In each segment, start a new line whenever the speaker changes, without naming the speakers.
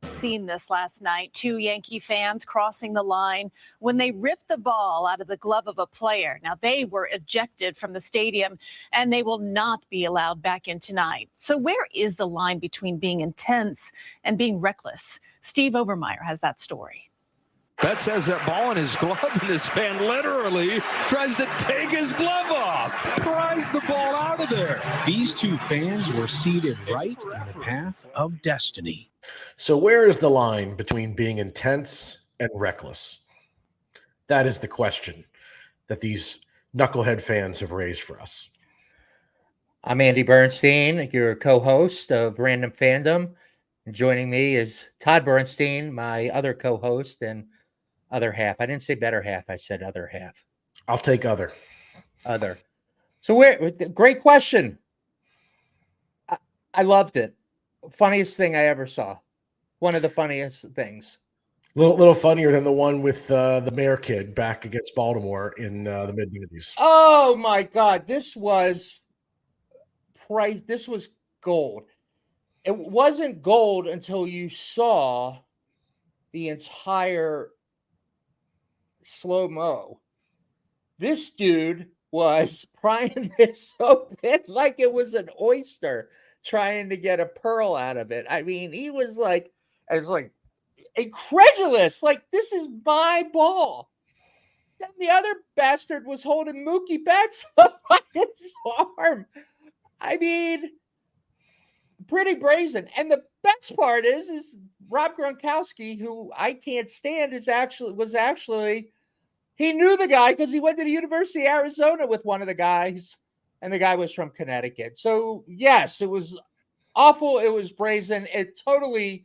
seen this last night. Two Yankee fans crossing the line when they ripped the ball out of the glove of a player. Now, they were ejected from the stadium, and they will not be allowed back in tonight. So where is the line between being intense and being reckless? Steve Overmeyer has that story.
Betts has that ball in his glove, and this fan literally tries to take his glove off. Pries the ball out of there.
These two fans were seated right in the path of destiny.
So where is the line between being intense and reckless? That is the question that these knucklehead fans have raised for us.
I'm Andy Bernstein, your co-host of Random Fandom. And joining me is Todd Bernstein, my other co-host and other half. I didn't say better half. I said other half.
I'll take other.
So great question. I loved it. Funniest thing I ever saw. One of the funniest things.
Little funnier than the one with the mayor kid back against Baltimore in the mid-90s.
Oh my God. This was gold. It wasn't gold until you saw the entire slow-mo. This dude was prying this open like it was an oyster, trying to get a pearl out of it. I mean, he was like incredulous, like, this is my ball. Then the other bastard was holding Mookie Betts up on his arm. I mean, pretty brazen. And the best part is Rob Gronkowski, who I can't stand, was actually he knew the guy because he went to the University of Arizona with one of the guys, and the guy was from Connecticut. So yes, it was awful. It was brazen. It totally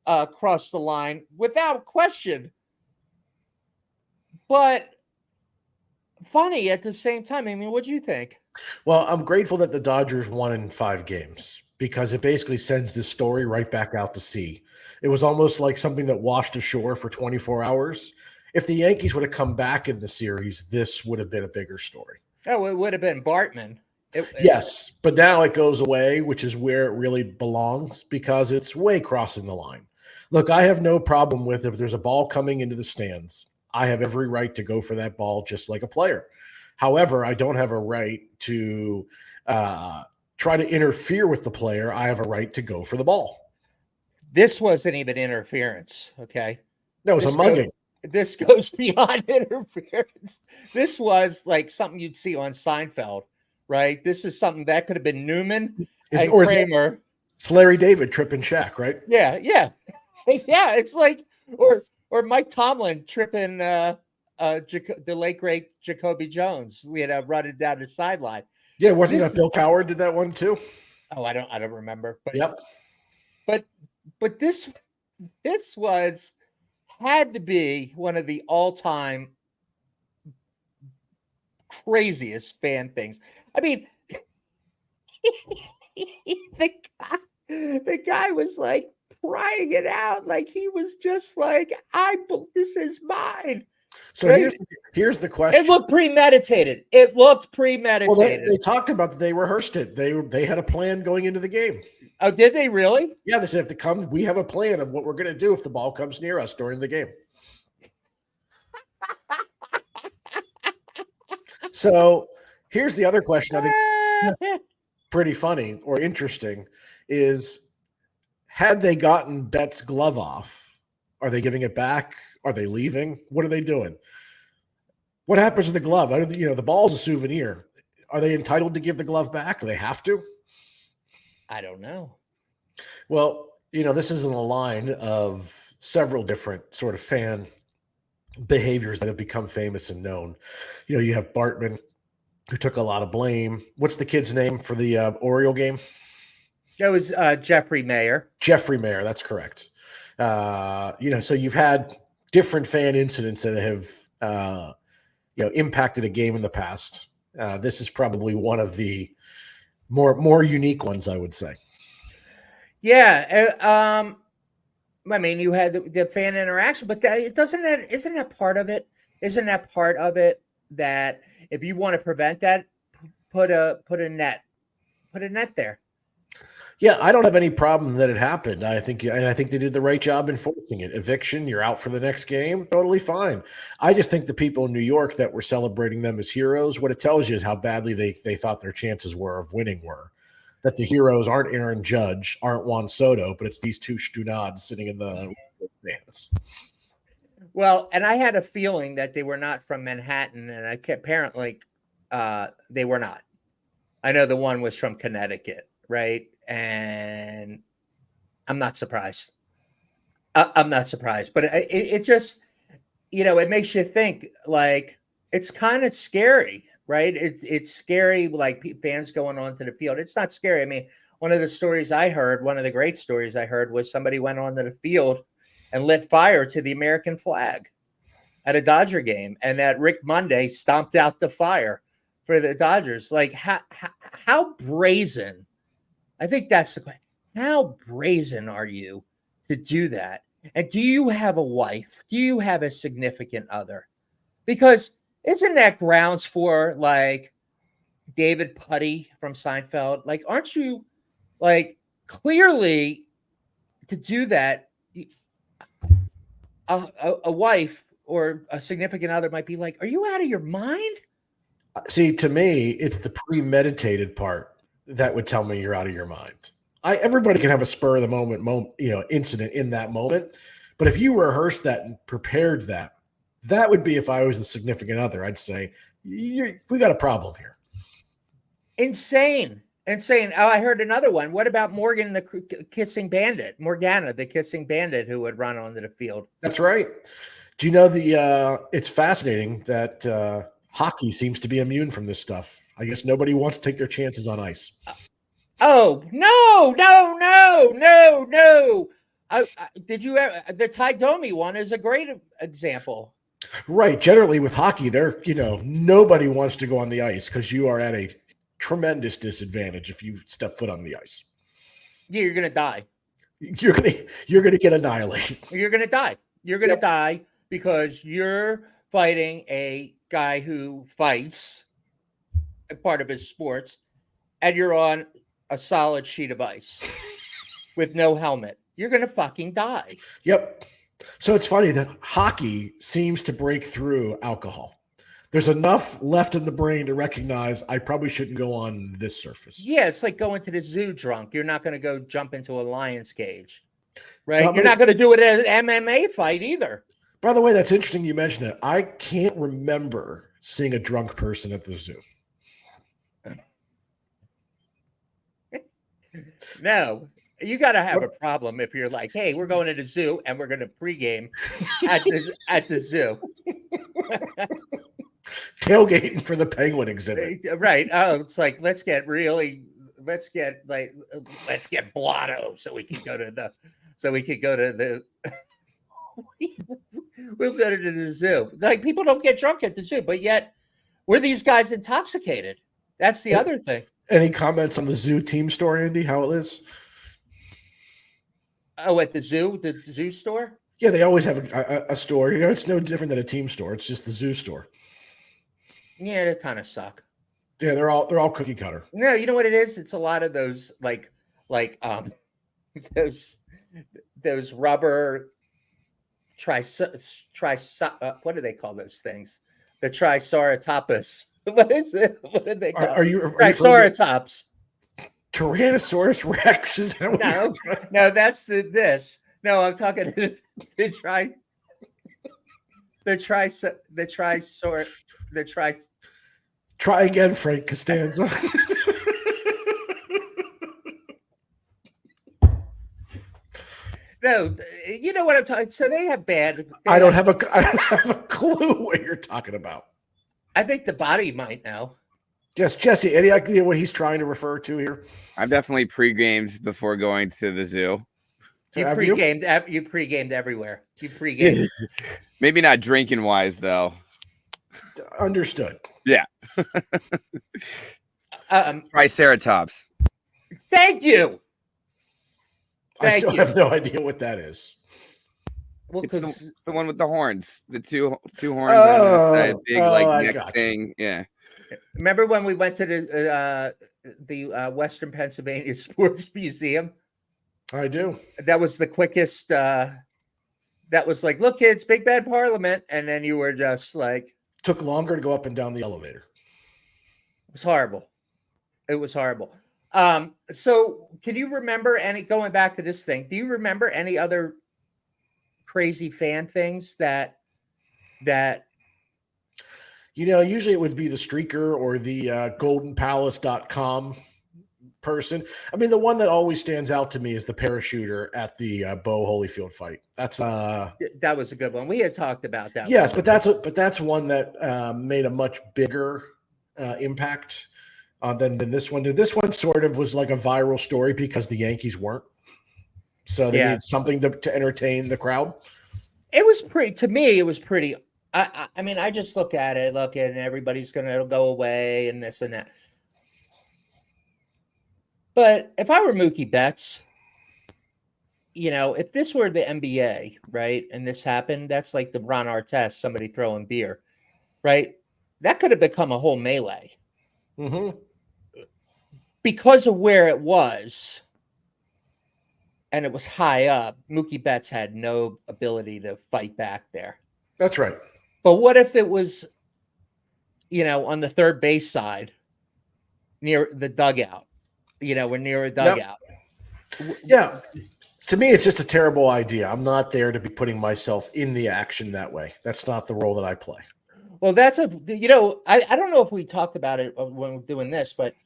crossed the line without question. But funny at the same time. I mean, what do you think?
Well, I'm grateful that the Dodgers won in 5 games because it basically sends this story right back out to sea. It was almost like something that washed ashore for 24 hours. If the Yankees would have come back in the series, this would have been a bigger story.
Oh, it would have been Bartman.
Yes, but now it goes away, which is where it really belongs because it's way crossing the line. Look, I have no problem with if there's a ball coming into the stands. I have every right to go for that ball just like a player. However, I don't have a right to try to interfere with the player. I have a right to go for the ball.
This wasn't even interference, okay?
No, it was a mugging.
This goes beyond interference. This was like something you'd see on Seinfeld, right? This is something that could have been Newman and Kramer.
It's Larry David tripping Shaq, right?
Yeah. It's like, or Mike Tomlin tripping the late great Jacoby Jones. We had running down the sideline.
Yeah, wasn't that Bill Cowher did that one too?
Oh, I don't remember. But,
yep.
But this had to be one of the all-time craziest fan things. I mean, the guy was like prying it out, like he was just like, this is mine.
So right? here's the question.
It looked premeditated. Well,
they talked about that. They rehearsed it. They had a plan going into the game.
Oh, did they really?
Yeah, they said we have a plan of what we're going to do if the ball comes near us during the game. So here's the other question I think pretty funny or interesting is, had they gotten Betts' glove off, are they giving it back? Are they leaving? What are they doing? What happens to the glove? The ball's a souvenir. Are they entitled to give the glove back? Do they have to?
I don't know.
Well, this is in a line of several different sort of fan behaviors that have become famous and known. You have Bartman, who took a lot of blame. What's the kid's name for the Oriole game?
That was Jeffrey Mayer.
Jeffrey Mayer, that's correct. So you've had different fan incidents that have, impacted a game in the past. This is probably one of the more unique ones, I would say.
Yeah. I mean, you had the fan interaction, but isn't that part of it? Isn't that part of it that if you want to prevent that, put a net there?
Yeah, I don't have any problem that it happened. I think they did the right job enforcing it. Eviction, you're out for the next game, totally fine. I just think the people in New York that were celebrating them as heroes, what it tells you is how badly they thought their chances were of winning were. That the heroes aren't Aaron Judge, aren't Juan Soto, but it's these two Stunads sitting in the stands.
Well, and I had a feeling that they were not from Manhattan, and apparently they were not. I know the one was from Connecticut, right? And I'm not surprised. I'm not surprised, but it just, it makes you think. Like, it's kind of scary, right? It's scary, like fans going onto the field. It's not scary. I mean, one of the great stories I heard was somebody went onto the field and lit fire to the American flag at a Dodger game, and that Rick Monday stomped out the fire for the Dodgers. Like, how brazen? I think that's the question. How brazen are you to do that? And do you have a wife? Do you have a significant other? Because isn't that grounds for, like, David Putty from Seinfeld? Like, aren't you, like, clearly to do that, a wife or a significant other might be like, are you out of your mind?
See, to me, it's the premeditated part that would tell me you're out of your mind. Everybody can have a spur of the moment, incident in that moment. But if you rehearsed that and prepared that, that would be, if I was the significant other, I'd say, we got a problem here.
Insane. Oh, I heard another one. What about Morgana, the kissing bandit, who would run onto the field?
That's right. Do you know it's fascinating that hockey seems to be immune from this stuff. I guess nobody wants to take their chances on ice.
Oh, no. Did you ever? The Ty Domi one is a great example.
Right. Generally with hockey, nobody wants to go on the ice because you are at a tremendous disadvantage if you step foot on the ice.
Yeah, you're going to die.
You're going to get annihilated.
You're going to die. You're going to die because you're fighting a guy who fights a part of his sports, and you're on a solid sheet of ice with no helmet. You're going to fucking die.
Yep. So it's funny that hockey seems to break through alcohol. There's enough left in the brain to recognize I probably shouldn't go on this surface.
Yeah, it's like going to the zoo drunk. You're not going to go jump into a lion's cage, right? You're not going to do it at an MMA fight either.
By the way, that's interesting you mentioned that. I can't remember seeing a drunk person at the zoo.
No, you got to have a problem if you're like, hey, we're going to the zoo and we're going to pregame at the zoo.
Tailgating for the penguin exhibit.
Right. Oh, it's like, let's get blotto so we can go to the we'll go to the zoo. Like, people don't get drunk at the zoo, but yet were these guys intoxicated? That's the other thing.
Any comments on the zoo team store, Andy? How it is?
Oh, at the zoo store?
Yeah, they always have a store. It's no different than a team store. It's just the zoo store.
Yeah, they kind of suck.
Yeah, they're all cookie cutter.
No, you know what it is? It's a lot of those those rubber what do they call those things? The triceratops. What is it? What did they call?
Are you
triceratops?
Tyrannosaurus Rex? Is that
no, that's this. No, I'm talking
Try again, Frank Costanza.
No, you know what I'm talking. So they have bad.
I don't have a clue what you're talking about.
I think the body might know.
Yes, Jesse, any idea what he's trying to refer to here?
I've definitely pre-gamed before going to the zoo.
You pre-gamed everywhere. You pre-gamed.
Maybe not drinking wise, though.
Understood.
Yeah. Triceratops.
Thank you.
I still have no idea what that is.
Well,
it's the one with the horns, the two horns on the side, big neck thing. Yeah.
Remember when we went to the Western Pennsylvania Sports Museum?
I do.
That was the quickest. That was like, look, kids, big bad Parliament, and then you were just like,
Took longer to go up and down the elevator.
it was horrible. It was horrible. So can you remember going back to this thing? Do you remember any other crazy fan things that
usually it would be the streaker or the goldenpalace.com person. I mean, the one that always stands out to me is the parachuter at the Bo Holyfield fight. That's
that was a good one. We had talked about that.
yes, but that's one that made a much bigger impact than this one did. This one sort of was like a viral story because the Yankees weren't, so they needed something to entertain the crowd.
It was pretty. To me, it was pretty. I mean, I just look at it, and everybody's it'll go away and this and that. But if I were Mookie Betts, if this were the NBA, right, and this happened, that's like the Ron Artest, somebody throwing beer, right? That could have become a whole melee.
Mm-hmm.
Because of where it was, and it was high up, Mookie Betts had no ability to fight back there.
That's right.
But what if it was, on the third base side, near the dugout? We're near a dugout.
Yep. Yeah. To me, it's just a terrible idea. I'm not there to be putting myself in the action that way. That's not the role that I play.
Well, I don't know if we talked about it when we're doing this, but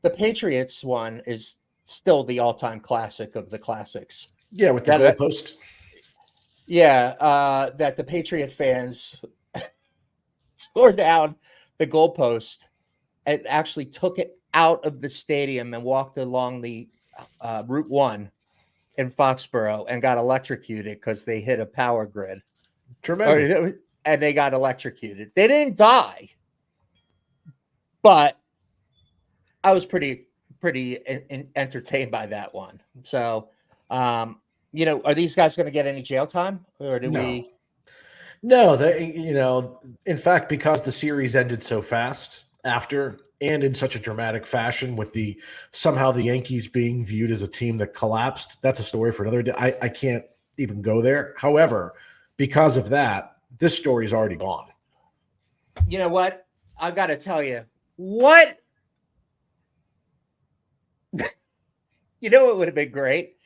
the Patriots one is still the all-time classic of the classics.
Yeah, with the goalpost.
Yeah, that the Patriot fans tore down the goalpost and actually took it out of the stadium and walked along the Route 1 in Foxborough and got electrocuted because they hit a power grid.
Tremendous.
And they got electrocuted. They didn't die, but I was pretty entertained by that one. So, are these guys going to get any jail time, or do we?
No, in fact, because the series ended so fast after and in such a dramatic fashion with somehow the Yankees being viewed as a team that collapsed, that's a story for another day. I can't even go there. However, because of that, this story's already gone.
You know what? I got to tell you, what? It would have been great.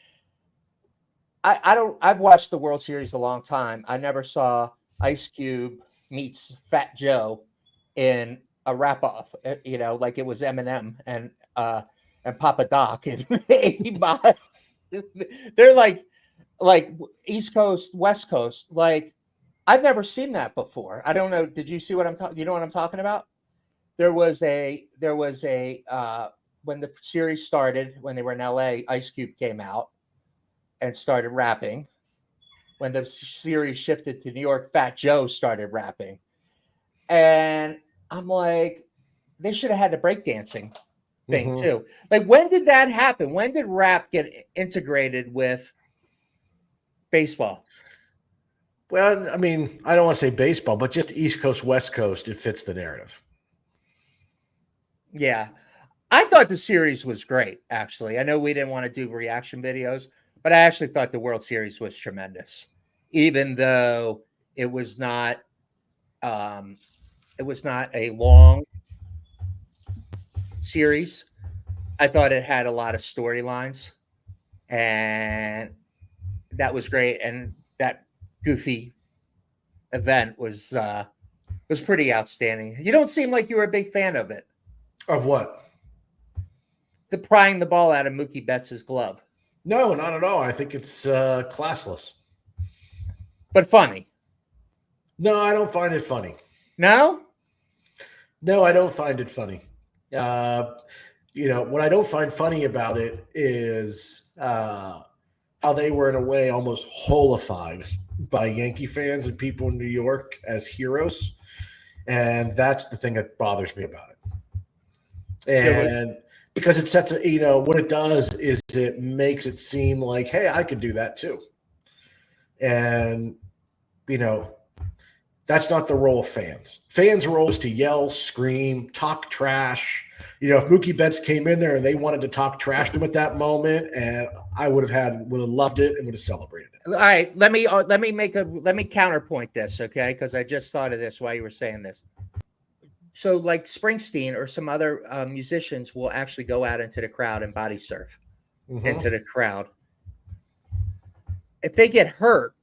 I've watched the World Series a long time. I never saw Ice Cube meets Fat Joe in a wrap-off, like it was Eminem and Papa Doc in 85. They're like East Coast, West Coast. Like, I've never seen that before. I don't know. Did you see what I'm talking? You know what I'm talking about? There was a when the series started, when they were in LA, Ice Cube came out and started rapping. When the series shifted to New York, Fat Joe started rapping. And I'm like, they should have had the breakdancing thing too. Like, when did that happen? When did rap get integrated with baseball?
Well, I mean, I don't want to say baseball, but just East Coast, West Coast, it fits the narrative.
Yeah. I thought the series was great, actually. I know we didn't want to do reaction videos, but I actually thought the World Series was tremendous, even though it was not a long series. I thought it had a lot of storylines, and that was great. And that goofy event was pretty outstanding. You don't seem like you were a big fan of it.
Of what?
The prying the ball out of Mookie Betts' glove.
No, not at all. I think it's classless.
But funny.
No, I don't find it funny.
No?
No, I don't find it funny. What I don't find funny about it is how they were in a way almost holified by Yankee fans and people in New York as heroes. And that's the thing that bothers me about it. And because it sets, what it does is it makes it seem like, hey, I could do that too. And, That's not the role of fans. Fans' role is to yell, scream, talk trash. You know, if Mookie Betts came in there and they wanted to talk trash to him at that moment, and I would have loved it and would have celebrated it.
All right, let me counterpoint this, okay? Because I just thought of this while you were saying this. So, like Springsteen or some other musicians will actually go out into the crowd and body surf into the crowd. If they get hurt,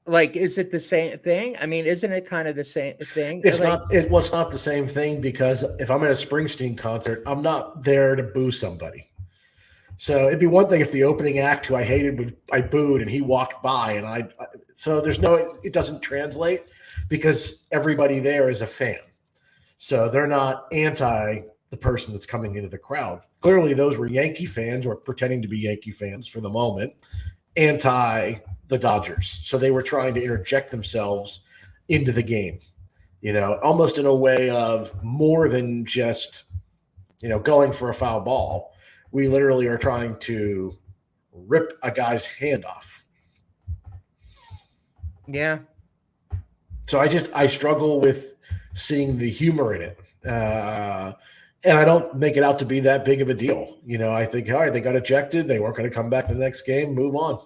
like, is it the same thing? I mean, isn't it kind of the same thing?
It's
like,
not. Well, it's not the same thing, because if I'm at a Springsteen concert, I'm not there to boo somebody. So it'd be one thing if the opening act, who I hated, I booed, and he walked by, and so it doesn't translate, because everybody there is a fan. So they're not anti the person that's coming into the crowd. Clearly, those were Yankee fans, or pretending to be Yankee fans for the moment, anti the Dodgers. So they were trying to interject themselves into the game, you know, almost in a way of more than just, you know, going for a foul ball. We literally are trying to rip a guy's hand off.
yeah.
So I struggle with seeing the humor in it. And I don't make it out to be that big of a deal. You know, I think, all right, they got ejected. They weren't going to come back the next game. Move on.